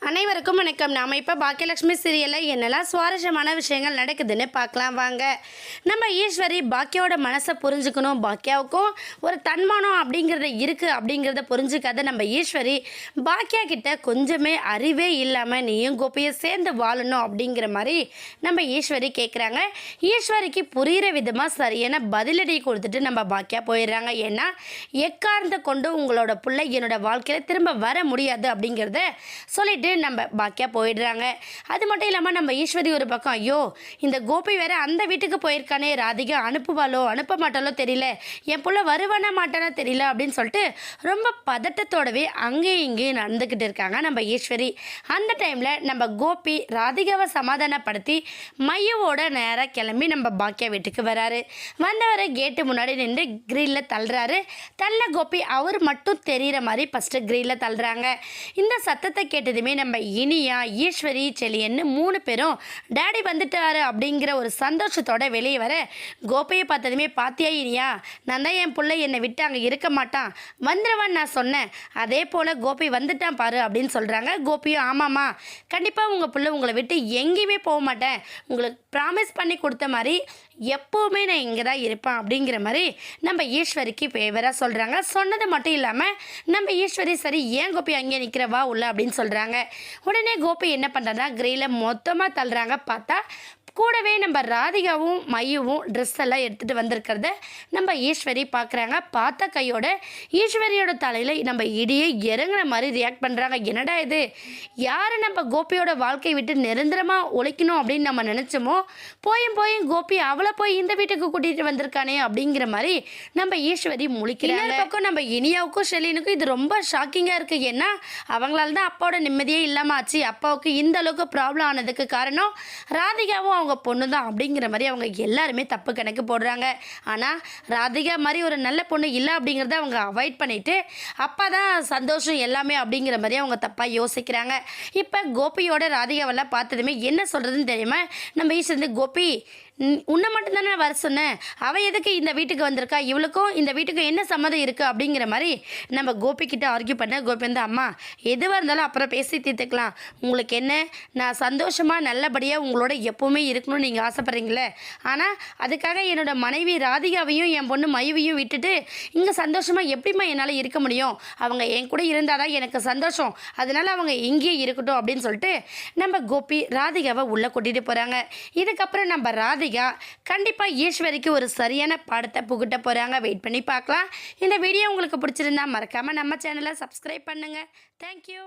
அனைவருக்கும் வணக்கம். நாம் இப்போ பாக்கியலட்சுமி சீரியலில் என்னெல்லாம் சுவாரஸ்யமான விஷயங்கள் நடக்குதுன்னு பார்க்கலாம் வாங்க. நம்ம ஈஸ்வரி பாக்கியோட மனசை புரிஞ்சுக்கணும், பாக்கியாவுக்கும் ஒரு தன்மானம் அப்படிங்கிறது இருக்குது அப்படிங்கிறத புரிஞ்சுக்காத நம்ம ஈஸ்வரி பாக்கியா கிட்ட கொஞ்சமே அறிவே இல்லாமல் நீயும் கோபியை சேர்ந்து வாழணும் அப்படிங்கிற மாதிரி நம்ம ஈஸ்வரி கேட்குறாங்க. ஈஸ்வரிக்கு புரிகிற விதமாக சரியான பதிலடி கொடுத்துட்டு நம்ம பாக்கியா போயிடுறாங்க. ஏன்னா எக்காரணத்தை கொண்டு உங்களோட பிள்ளை என்னோட வாழ்க்கையில் திரும்ப வர முடியாது அப்படிங்கிறத சொல்லிட்டு நம்ம பாக்கியா போயிடுறாங்க. அது மட்டும் இல்லாமல் நம்ம ஈஸ்வரி ஒரு பக்கம், ஐயோ இந்த கோபி வேற அந்த வீட்டுக்கு போயிருக்கானே, ராதிகா அனுப்புவாளோ அனுப்ப மாட்டாலோ தெரியல, என் புள்ள வருவானா மாட்டானா தெரியல அப்படின்னு சொல்லிட்டு ரொம்ப பதட்டத்தோடவே அங்கேயும் இங்கேயும் நடந்துக்கிட்டு இருக்காங்க நம்ம ஈஸ்வரி. அந்த டைமில் நம்ம கோபி ராதிகாவை சமாதானப்படுத்தி மையோட நேராக கிளம்பி நம்ம பாக்கியா வீட்டுக்கு வராரு. வந்தவரை கேட்டு முன்னாடி நின்று கிரில்லில் தள்ளுறாரு. தள்ள கோபி அவர் மட்டும் தெரிகிற மாதிரி ஃபஸ்ட்டு கிரில்லில் தள்ளுறாங்க. இந்த சத்தத்தை கேட்டதுமே நம்ம இனியா, ஈஸ்வரி, செலியன்னு 3 பேரும் டேடி வந்துட்டாரு அப்படிங்கிற ஒரு சந்தோஷத்தோட வெளியே வர, கோபியை பார்த்ததுமே பாத்தியா இனியா, நான் தான் என் பிள்ளை என்னை விட்டு அங்கே இருக்க மாட்டான், வந்துடுவான்னு நான் சொன்னேன், அதே போல் கோபி வந்துட்டான் பாரு அப்படின்னு சொல்கிறாங்க. கோபியும் ஆமாம்மா, கண்டிப்பாக உங்கள் பிள்ளை உங்களை விட்டு எங்கேயுமே போக மாட்டேன், உங்களுக்கு ப்ராமிஸ் பண்ணி கொடுத்த மாதிரி எப்போவுமே நான் இங்கே தான் இருப்பேன் அப்படிங்கிற மாதிரி நம்ம ஈஸ்வரிக்கு ஃபேவராக சொல்கிறாங்க. சொன்னது மட்டும் இல்லாமல் நம்ம ஈஸ்வரி சரி ஏன் கோபி அங்கே நிற்கிறவா உள்ள அப்படின்னு சொல்கிறாங்க. உடனே கோபி என்ன பண்ணுறாங்கன்னா கிரீல மொத்தமாக தள்ளுறாங்க. பார்த்தா கூடவே நம்ம ராதிகாவும் மையவும் ட்ரெஸ் எல்லாம் எடுத்துகிட்டு வந்திருக்கிறத நம்ம ஈஸ்வரி பார்க்குறாங்க. பார்த்த கையோட ஈஸ்வரியோட தலையில் நம்ம இடியே இறங்குற மாதிரி ரியாக்ட் பண்ணுறாங்க. என்னடா இது, யார் நம்ம கோபியோட வாழ்க்கையை விட்டு நிரந்தரமாக ஒழிக்கணும் அப்படின்னு நம்ம நினச்சோமோ, போயும் கோபி அவளை போய் இந்த வீட்டுக்கு கூட்டிகிட்டு வந்திருக்கானே அப்படிங்கிற மாதிரி நம்ம ஈஸ்வரி முழிக்கிறாங்க. பக்கம் நம்ம இனியாவுக்கும் ஷெலினுக்கும் இது ரொம்ப ஷாக்கிங்காக இருக்குது. ஏன்னா அவங்களால தான் அப்பாவோட நிம்மதியே இல்லாமல் ஆச்சு. அப்பாவுக்கு இந்த அளவுக்கு ப்ராப்ளம் ஆனதுக்கு காரணம் ராதிகாவும் அவங்க பொண்ணு தான் அப்படிங்கிற மாதிரி அவங்க எல்லாருமே தப்பு கணக்கு போடுறாங்க. ஆனால் ராதிகா மாதிரி ஒரு நல்ல பொண்ணு இல்லை அப்படிங்கிறத அவங்க அவாய்ட் பண்ணிவிட்டு அப்பா தான் சந்தோஷம் எல்லாமே அப்படிங்கிற மாதிரி அவங்க தப்பாக யோசிக்கிறாங்க. இப்போ கோபியோட ராதிகாவெல்லாம் பார்த்ததுமே என்ன சொல்கிறதுன்னு தெரியுமா, நம்ம ஈஸ்வரி கோபி உன்னை மட்டும்தானே வர சொன்னேன், அவள் எதுக்கு இந்த வீட்டுக்கு வந்திருக்கா, இவளுக்கும் இந்த வீட்டுக்கு என்ன சம்மதம் இருக்குது அப்படிங்கிற மாதிரி நம்ம கோபிக்கிட்ட ஆர்கியூ பண்ண. கோபி வந்து அம்மா எதுவாக இருந்தாலும் அப்புறம் பேசி தீர்த்துக்கலாம், உங்களுக்கு என்ன, நான் சந்தோஷமாக நல்லபடியாக உங்களோட எப்போவுமே இருக்கணும்னு நீங்கள் ஆசைப்பட்றீங்களே, ஆனால் அதுக்காக என்னோட மனைவி ராதிகாவையும் என் பொண்ணு மையவையும் விட்டுட்டு இங்கே சந்தோஷமாக எப்படிமா என்னால் இருக்க முடியும், அவங்க என் கூட இருந்தால் தான் எனக்கு சந்தோஷம், அதனால் அவங்க இங்கேயே இருக்கட்டும் அப்படின்னு சொல்லிட்டு நம்ம கோபி ராதிகாவை உள்ளே கூட்டிகிட்டு போகிறாங்க. இதுக்கப்புறம் நம்ம ராதிகா கண்டிப்பாக ஈஸ்வரிக்கு ஒரு சரியான பாடத்தை புகட்ட போகிறாங்க. வெயிட் பண்ணி பார்க்கலாம். இந்த வீடியோ உங்களுக்கு பிடிச்சிருந்தா மறக்காமல் நம்ம சேனலை சப்ஸ்கிரைப் பண்ணுங்கள். தேங்க்யூ.